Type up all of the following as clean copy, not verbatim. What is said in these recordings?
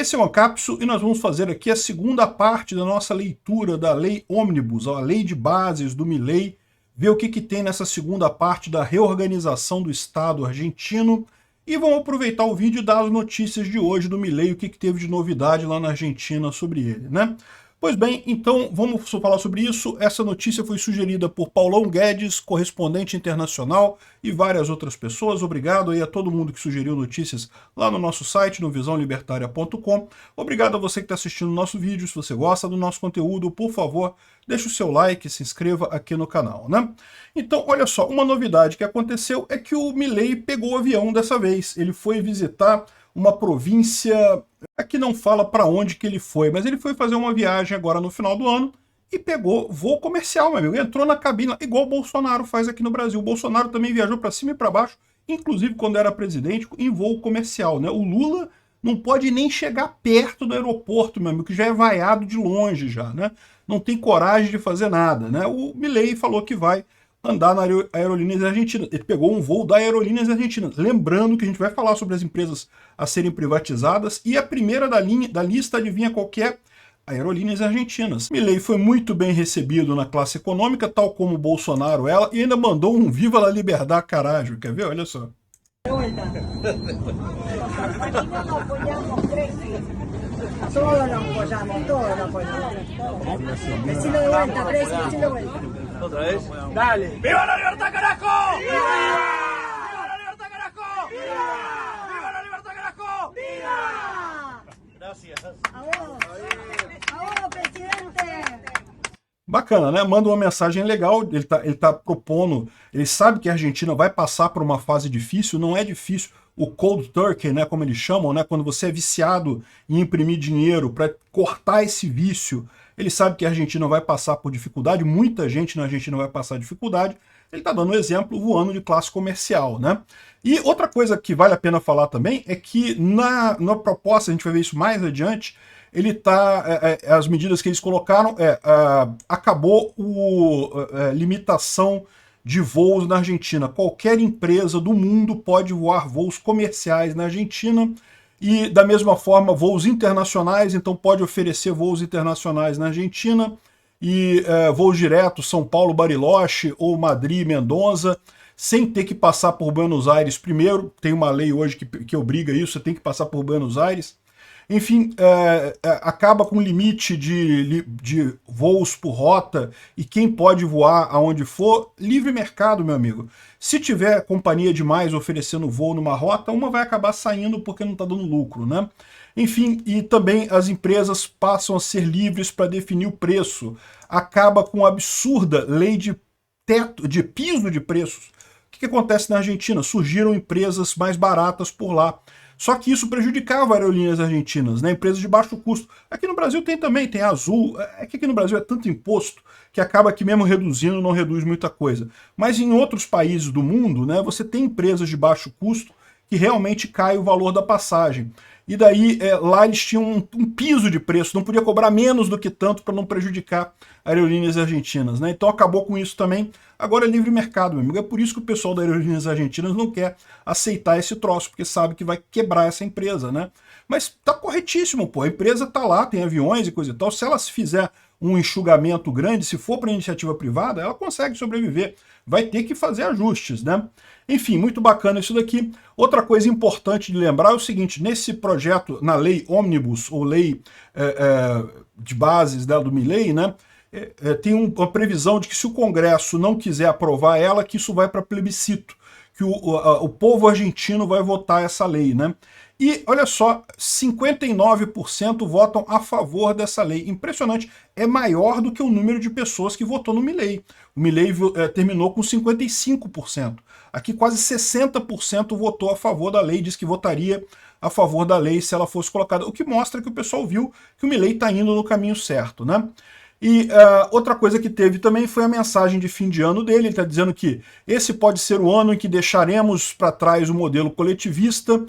Esse é o Ancapsu e nós vamos fazer aqui a segunda parte da nossa leitura da Lei Ômnibus, a Lei de Bases do Milei, ver o que tem nessa segunda parte da reorganização do Estado argentino e vamos aproveitar o vídeo e dar as notícias de hoje do Milei, o que teve de novidade lá na Argentina sobre ele, né? Pois bem, então vamos falar sobre isso. Essa notícia foi sugerida por Paulão Guedes, correspondente internacional, e várias outras pessoas. Obrigado aí a todo mundo que sugeriu notícias lá no nosso site, no visãolibertaria.com. Obrigado a você que está assistindo o nosso vídeo. Se você gosta do nosso conteúdo, por favor, deixe o seu like e se inscreva aqui no canal, né? Então, olha só, uma novidade que aconteceu é que o Milei pegou o avião dessa vez. Ele foi visitar uma província, aqui não fala para onde que ele foi, mas ele foi fazer uma viagem agora no final do ano e pegou voo comercial, meu amigo. Entrou na cabine, igual o Bolsonaro faz aqui no Brasil. O Bolsonaro também viajou para cima e para baixo, inclusive quando era presidente, em voo comercial, né? O Lula não pode nem chegar perto do aeroporto, meu amigo, que já é vaiado de longe já, né? Não tem coragem de fazer nada, né? O Milei falou que vai andar na Aerolíneas Argentinas. Ele pegou um voo da Aerolíneas Argentinas. Lembrando que a gente vai falar sobre as empresas a serem privatizadas, e a primeira da lista, adivinha qual que é? Aerolíneas Argentinas. Milei foi muito bem recebido na classe econômica, tal como o Bolsonaro ela, e ainda mandou um Viva la Liberdade caralho. Quer ver? Olha só. Todos nos apoyamos, todos nos apoyamos. Decilo de vuelta, Presi, decilo de vuelta. ¿Otra vez? Dale. ¡Viva la libertad, carajo! ¡Viva! ¡Viva la libertad, carajo! ¡Viva! ¡Viva la libertad, carajo! ¡Viva! Gracias. A vos, presidente. Bacana, né? Manda uma mensagem legal, ele tá propondo, ele sabe que a Argentina vai passar por uma fase difícil, não é difícil, o cold turkey, né, como eles chamam, né, quando você é viciado em imprimir dinheiro para cortar esse vício, ele sabe que a Argentina vai passar por dificuldade, muita gente na Argentina vai passar dificuldade, ele está dando um exemplo voando de classe comercial, né? E outra coisa que vale a pena falar também é que na proposta, a gente vai ver isso mais adiante, ele tá, as medidas que eles colocaram acabou a limitação de voos na Argentina. Qualquer empresa do mundo pode voar voos comerciais na Argentina e, da mesma forma, voos internacionais, então pode oferecer voos internacionais na Argentina e voos diretos São Paulo-Bariloche ou Madrid-Mendonça, sem ter que passar por Buenos Aires primeiro. Tem uma lei hoje que obriga isso, você tem que passar por Buenos Aires. Enfim, acaba com o limite de voos por rota e quem pode voar aonde for, livre mercado, meu amigo. Se tiver companhia demais oferecendo voo numa rota, uma vai acabar saindo porque não está dando lucro, né? Enfim, e também as empresas passam a ser livres para definir o preço. Acaba com a absurda lei de teto, de piso de preços. O que acontece na Argentina? Surgiram empresas mais baratas por lá. Só que isso prejudicava aerolíneas argentinas, né? Empresas de baixo custo. Aqui no Brasil tem também, tem a Azul. É que aqui no Brasil é tanto imposto que acaba que mesmo reduzindo não reduz muita coisa. Mas em outros países do mundo, né, você tem empresas de baixo custo que realmente cai o valor da passagem. E daí lá eles tinham um piso de preço, não podia cobrar menos do que tanto para não prejudicar aerolíneas argentinas, né? Então acabou com isso também. Agora é livre mercado, meu amigo. É por isso que o pessoal das aerolíneas argentinas não quer aceitar esse troço, porque sabe que vai quebrar essa empresa, né? Mas tá corretíssimo, pô. A empresa tá lá, tem aviões e coisa e tal. Se ela se fizer um enxugamento grande, se for para iniciativa privada, ela consegue sobreviver. Vai ter que fazer ajustes, né? Enfim, muito bacana isso daqui. Outra coisa importante de lembrar é o seguinte, nesse projeto, na lei Ômnibus, ou lei de bases do Milei, né, tem uma previsão de que se o Congresso não quiser aprovar ela, que isso vai para plebiscito, que o povo argentino vai votar essa lei, né? E, olha só, 59% votam a favor dessa lei. Impressionante. É maior do que o número de pessoas que votou no Milei. O Milei terminou com 55%. Aqui quase 60% votou a favor da lei, diz que votaria a favor da lei se ela fosse colocada. O que mostra que o pessoal viu que o Milei está indo no caminho certo, né? E outra coisa que teve também foi a mensagem de fim de ano dele. Ele está dizendo que esse pode ser o ano em que deixaremos para trás o modelo coletivista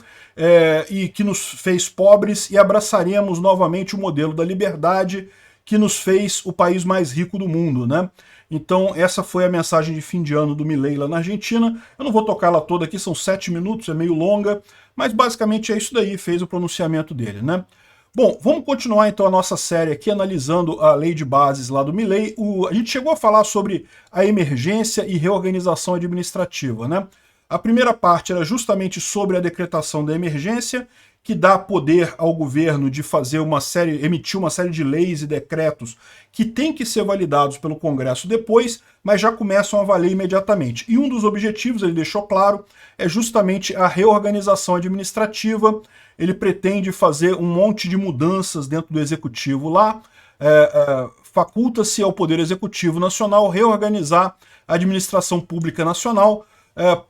e que nos fez pobres e abraçaremos novamente o modelo da liberdade que nos fez o país mais rico do mundo, né? Então essa foi a mensagem de fim de ano do Milei lá na Argentina. Eu não vou tocar ela toda aqui, são 7 minutos, é meio longa, mas basicamente é isso daí, fez o pronunciamento dele, né? Bom, vamos continuar então a nossa série aqui analisando a lei de bases lá do Milei. A gente chegou a falar sobre a emergência e reorganização administrativa, né? A primeira parte era justamente sobre a decretação da emergência, que dá poder ao governo de emitir uma série de leis e decretos que têm que ser validados pelo Congresso depois, mas já começam a valer imediatamente. E um dos objetivos, ele deixou claro, é justamente a reorganização administrativa. Ele pretende fazer um monte de mudanças dentro do Executivo lá, faculta-se ao Poder Executivo Nacional reorganizar a administração pública nacional,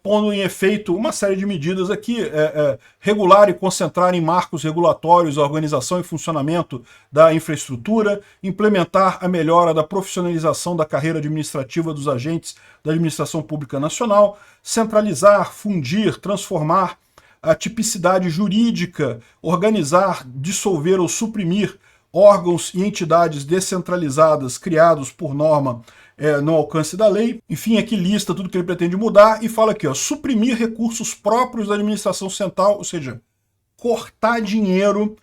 pondo em efeito uma série de medidas aqui, regular e concentrar em marcos regulatórios a organização e funcionamento da infraestrutura, implementar a melhora da profissionalização da carreira administrativa dos agentes da administração pública nacional, centralizar, fundir, transformar a tipicidade jurídica, organizar, dissolver ou suprimir órgãos e entidades descentralizadas criados por norma no alcance da lei. Enfim, aqui lista tudo que ele pretende mudar e fala aqui, ó, suprimir recursos próprios da administração central, ou seja, cortar dinheiro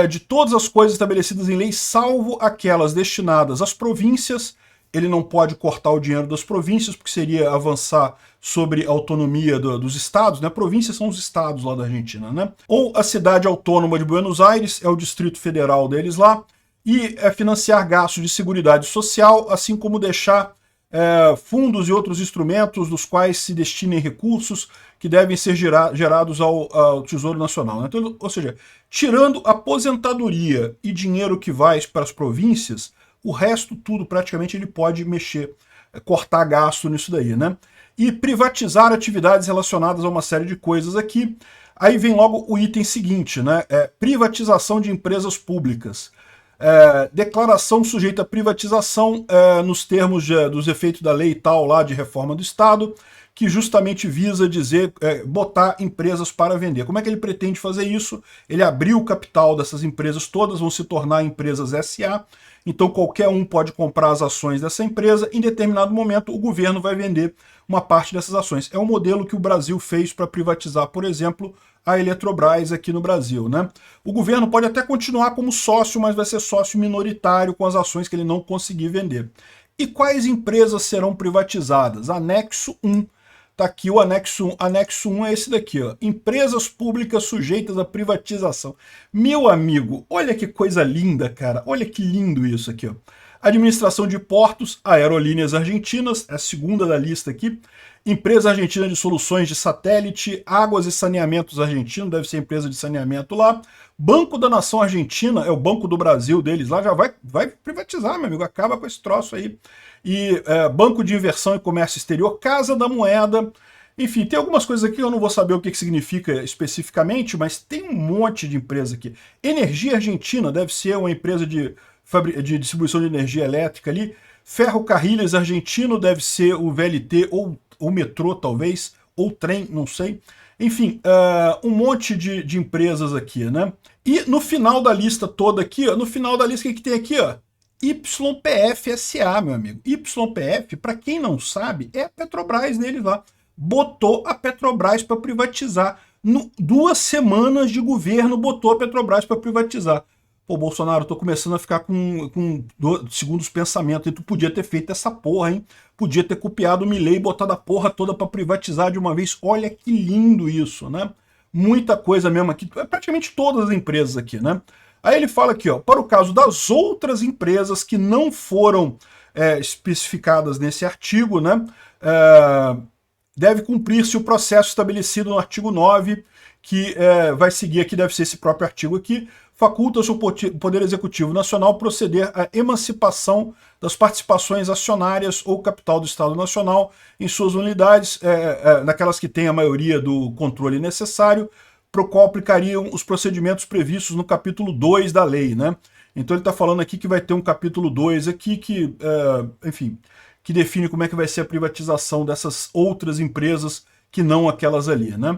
de todas as coisas estabelecidas em lei, salvo aquelas destinadas às províncias. Ele não pode cortar o dinheiro das províncias, porque seria avançar sobre a autonomia dos estados, né? Províncias são os estados lá da Argentina, né? Ou a cidade autônoma de Buenos Aires, é o distrito federal deles lá, e financiar gastos de seguridade social, assim como deixar fundos e outros instrumentos dos quais se destinem recursos que devem ser gerados ao Tesouro Nacional, né? Então, ou seja, tirando aposentadoria e dinheiro que vai para as províncias, o resto tudo praticamente ele pode mexer, cortar gasto nisso daí, né? E privatizar atividades relacionadas a uma série de coisas aqui. Aí vem logo o item seguinte, né? Privatização de empresas públicas. Declaração sujeita a privatização nos termos dos efeitos da lei tal lá de reforma do Estado, que justamente visa dizer, botar empresas para vender. Como é que ele pretende fazer isso? Ele abriu o capital dessas empresas, todas vão se tornar empresas SA, então qualquer um pode comprar as ações dessa empresa, em determinado momento o governo vai vender uma parte dessas ações. É um modelo que o Brasil fez para privatizar, por exemplo, a Eletrobras aqui no Brasil, né? O governo pode até continuar como sócio, mas vai ser sócio minoritário com as ações que ele não conseguir vender. E quais empresas serão privatizadas? Anexo 1. Tá aqui o anexo 1. Anexo 1 é esse daqui, ó. Empresas públicas sujeitas à privatização. Meu amigo, olha que coisa linda, cara. Olha que lindo isso aqui, ó. Administração de portos, Aerolíneas Argentinas, é a segunda da lista aqui. Empresa Argentina de Soluções de Satélite, Águas e Saneamentos Argentino, deve ser empresa de saneamento lá. Banco da Nação Argentina, é o Banco do Brasil deles lá, já vai privatizar, meu amigo, acaba com esse troço aí. E Banco de Inversão e Comércio Exterior, Casa da Moeda. Enfim, tem algumas coisas aqui que eu não vou saber o que significa especificamente, mas tem um monte de empresa aqui. Energia Argentina deve ser uma empresa de distribuição de energia elétrica ali. Ferrocarriles Argentino deve ser o VLT ou o metrô, talvez, ou trem, não sei. Enfim, um monte de empresas aqui, né? E no final da lista toda aqui, ó, no final da lista, o que tem aqui, ó? YPF SA, meu amigo. YPF, para quem não sabe, é a Petrobras deles lá. Botou a Petrobras para privatizar. 2 semanas de governo botou a Petrobras para privatizar. Pô, Bolsonaro, tô começando a ficar com segundos pensamentos. E tu podia ter feito essa porra, hein? Podia ter copiado o Milei e botado a porra toda para privatizar de uma vez. Olha que lindo isso, né? Muita coisa mesmo aqui. Praticamente todas as empresas aqui, né? Aí ele fala aqui, ó, para o caso das outras empresas que não foram especificadas nesse artigo, né? Deve cumprir-se o processo estabelecido no artigo 9, que vai seguir aqui, deve ser esse próprio artigo aqui, faculta-se o Poder Executivo Nacional proceder à emancipação das participações acionárias ou capital do Estado Nacional em suas unidades, naquelas que têm a maioria do controle necessário, para o qual aplicariam os procedimentos previstos no capítulo 2 da lei, né? Então ele está falando aqui que vai ter um capítulo 2 aqui que, enfim, que define como é que vai ser a privatização dessas outras empresas que não aquelas ali, né?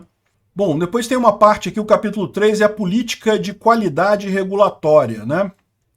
Bom, depois tem uma parte aqui, o capítulo 3 é a política de qualidade regulatória, né?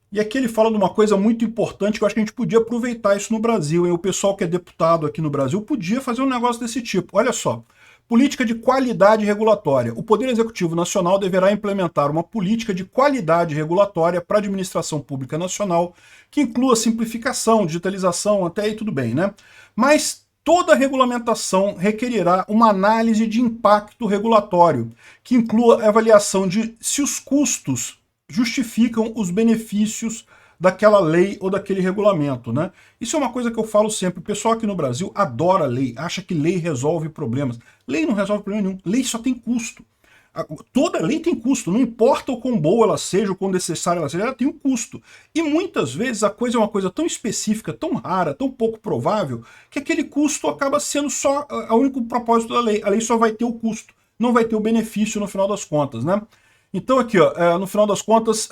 E aqui ele fala de uma coisa muito importante que eu acho que a gente podia aproveitar isso no Brasil, hein? O pessoal que é deputado aqui no Brasil podia fazer um negócio desse tipo. Olha só, Política de qualidade regulatória. O Poder Executivo Nacional deverá implementar uma política de qualidade regulatória para a administração pública nacional, que inclua simplificação, digitalização, até aí tudo bem, né? Mas toda regulamentação requererá uma análise de impacto regulatório, que inclua a avaliação de se os custos justificam os benefícios daquela lei ou daquele regulamento, né? Isso é uma coisa que eu falo sempre. O pessoal aqui no Brasil adora lei, acha que lei resolve problemas. Lei não resolve problema nenhum. Lei só tem custo. Toda lei tem custo, não importa o quão boa ela seja, o quão necessária ela seja, ela tem um custo. E muitas vezes a coisa é uma coisa tão específica, tão rara, tão pouco provável, que aquele custo acaba sendo só o único propósito da lei. A lei só vai ter o custo, não vai ter o benefício no final das contas, né? Então aqui, ó, no final das contas,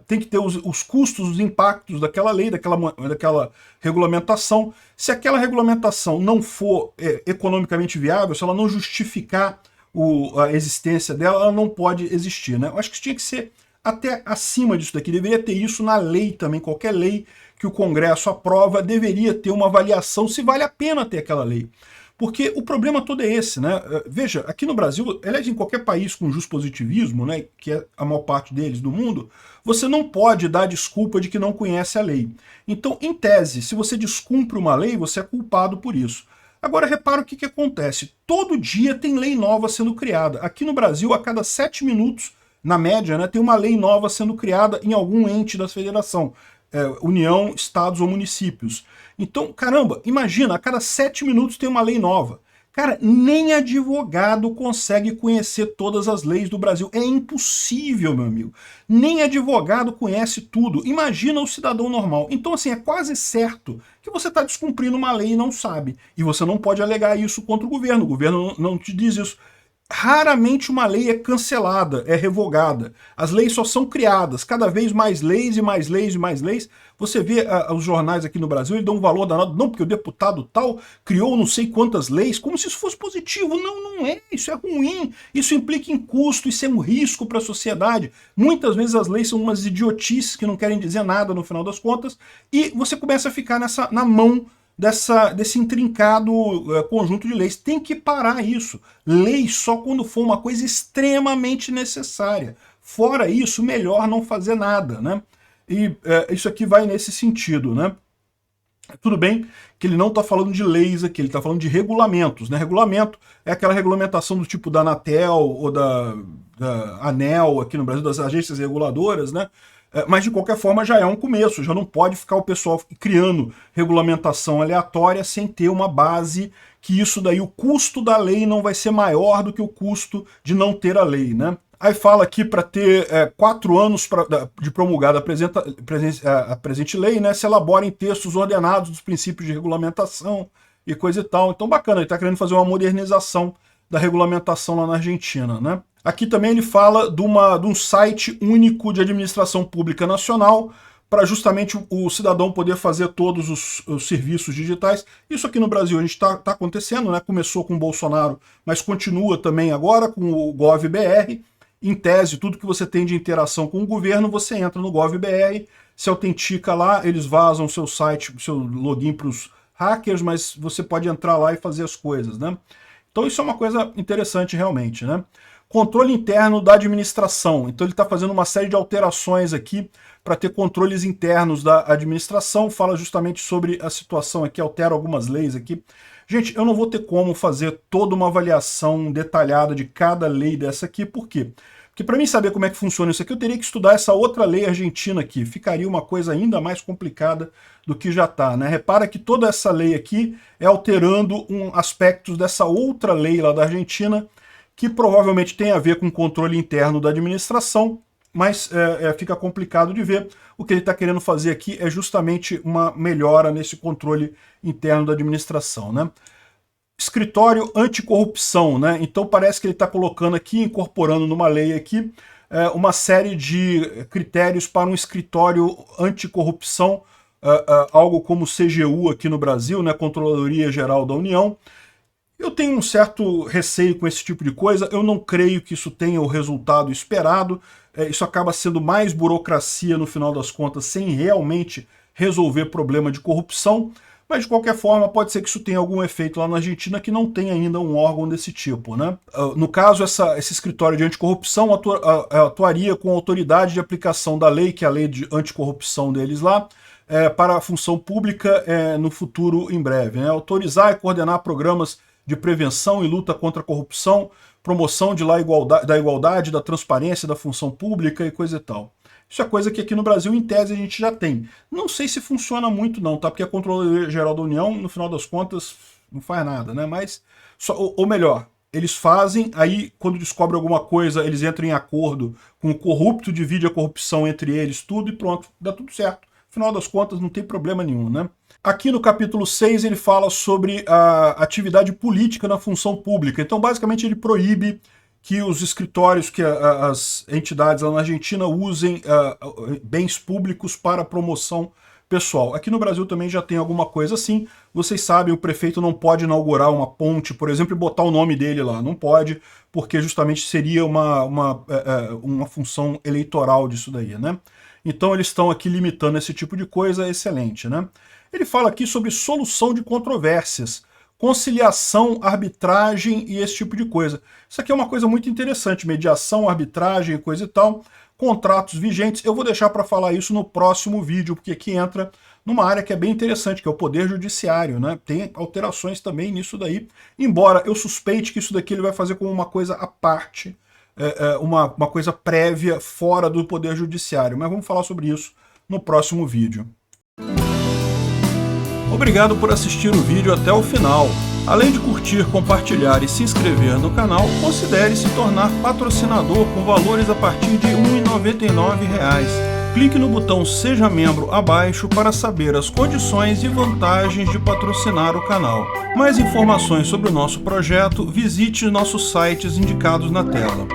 tem que ter os custos, os impactos daquela lei, daquela regulamentação. Se aquela regulamentação não for economicamente viável, se ela não justificar a existência dela, ela não pode existir, né? Eu acho que isso tinha que ser até acima disso daqui, deveria ter isso na lei também. Qualquer lei que o Congresso aprova deveria ter uma avaliação se vale a pena ter aquela lei. Porque o problema todo é esse, né? Veja, aqui no Brasil, aliás, em qualquer país com positivismo, né, que é a maior parte deles do mundo, você não pode dar desculpa de que não conhece a lei. Então, em tese, se você descumpre uma lei, você é culpado por isso. Agora, repara o que acontece. Todo dia tem lei nova sendo criada. Aqui no Brasil, a cada 7 minutos, na média, né, tem uma lei nova sendo criada em algum ente da federação. União, estados ou municípios. Então, caramba, imagina, a cada 7 minutos tem uma lei nova. Cara, nem advogado consegue conhecer todas as leis do Brasil. É impossível, meu amigo. Nem advogado conhece tudo. Imagina o cidadão normal. Então, assim, é quase certo que você está descumprindo uma lei e não sabe. E você não pode alegar isso contra o governo não te diz isso. Raramente uma lei é cancelada, é revogada. As leis só são criadas, cada vez mais leis e mais leis e mais leis. Você vê os jornais aqui no Brasil, eles dão um valor danado, não, porque o deputado tal criou não sei quantas leis, como se isso fosse positivo. Não, não é, isso é ruim, isso implica em custo, isso é um risco para a sociedade. Muitas vezes as leis são umas idiotices que não querem dizer nada no final das contas, e você começa a ficar na mão desse intrincado conjunto de leis. Tem que parar isso. Lei só quando for uma coisa extremamente necessária. Fora isso, melhor não fazer nada, né? E isso aqui vai nesse sentido, né? Tudo bem que ele não está falando de leis aqui, ele está falando de regulamentos, né? Regulamento é aquela regulamentação do tipo da Anatel ou da ANEEL aqui no Brasil, das agências reguladoras, né? Mas de qualquer forma já é um começo, já não pode ficar o pessoal criando regulamentação aleatória sem ter uma base, que isso daí, o custo da lei não vai ser maior do que o custo de não ter a lei, né? Aí fala aqui para ter 4 anos de promulgada a presente lei, né, se elaborem textos ordenados dos princípios de regulamentação e coisa e tal. Então bacana, ele está querendo fazer uma modernização da regulamentação lá na Argentina, né? Aqui também ele fala de um site único de administração pública nacional para justamente o cidadão poder fazer todos os serviços digitais. Isso aqui no Brasil a gente está acontecendo, né? Começou com o Bolsonaro, mas continua também agora com o GovBR. Em tese, tudo que você tem de interação com o governo, você entra no GovBR, se autentica lá, eles vazam seu site, seu login para os hackers, mas você pode entrar lá e fazer as coisas, né? Então isso é uma coisa interessante realmente, né? Controle interno da administração. Então ele está fazendo uma série de alterações aqui para ter controles internos da administração. Fala justamente sobre a situação aqui, altera algumas leis aqui. Gente, eu não vou ter como fazer toda uma avaliação detalhada de cada lei dessa aqui. Por quê? Porque para mim saber como é que funciona isso aqui, eu teria que estudar essa outra lei argentina aqui. Ficaria uma coisa ainda mais complicada do que já está, né? Repara que toda essa lei aqui é alterando aspectos dessa outra lei lá da Argentina, que provavelmente tem a ver com o controle interno da administração, mas fica complicado de ver. O que ele está querendo fazer aqui é justamente uma melhora nesse controle interno da administração, né? Escritório anticorrupção, né? Então parece que ele está colocando aqui, incorporando numa lei aqui, uma série de critérios para um escritório anticorrupção, algo como CGU aqui no Brasil, né? Controladoria Geral da União. Eu tenho um certo receio com esse tipo de coisa, eu não creio que isso tenha o resultado esperado, isso acaba sendo mais burocracia no final das contas, sem realmente resolver problema de corrupção, Mas, de qualquer forma, pode ser que isso tenha algum efeito lá na Argentina que não tem ainda um órgão desse tipo, né? No caso, esse escritório de anticorrupção atuaria com autoridade de aplicação da lei, que é a lei de anticorrupção deles lá, para a função pública no futuro em breve, né? Autorizar e coordenar programas de prevenção e luta contra a corrupção, promoção da igualdade, da transparência da função pública e coisa e tal. Isso é coisa que aqui no Brasil, em tese, a gente já tem. Não sei se funciona muito não, tá? Porque a Controladoria Geral da União, no final das contas, não faz nada, né? Mas, ou melhor, eles fazem, aí quando descobrem alguma coisa, eles entram em acordo com o corrupto, divide a corrupção entre eles, tudo e pronto, dá tudo certo. Afinal das contas, não tem problema nenhum, né? Aqui no capítulo 6 ele fala sobre a atividade política na função pública. Então, basicamente, ele proíbe que os escritórios, que as entidades lá na Argentina usem bens públicos para promoção pessoal. Aqui no Brasil também já tem alguma coisa assim. Vocês sabem, o prefeito não pode inaugurar uma ponte, por exemplo, e botar o nome dele lá. Não pode, porque justamente seria uma função eleitoral disso daí, né? Então eles estão aqui limitando esse tipo de coisa, excelente, né? Ele fala aqui sobre solução de controvérsias, conciliação, arbitragem e esse tipo de coisa. Isso aqui é uma coisa muito interessante, mediação, arbitragem e coisa e tal, contratos vigentes. Eu vou deixar para falar isso no próximo vídeo, porque aqui entra numa área que é bem interessante, que é o Poder Judiciário, né? Tem alterações também nisso daí, embora eu suspeite que isso daqui ele vai fazer como uma coisa à parte, uma coisa prévia fora do Poder Judiciário, mas vamos falar sobre isso no próximo vídeo. Obrigado por assistir o vídeo até o final. Além de curtir, compartilhar e se inscrever no canal, considere se tornar patrocinador com valores a partir de R$ 1,99. Clique no botão Seja Membro abaixo para saber as condições e vantagens de patrocinar o canal. Mais informações sobre o nosso projeto, visite nossos sites indicados na tela.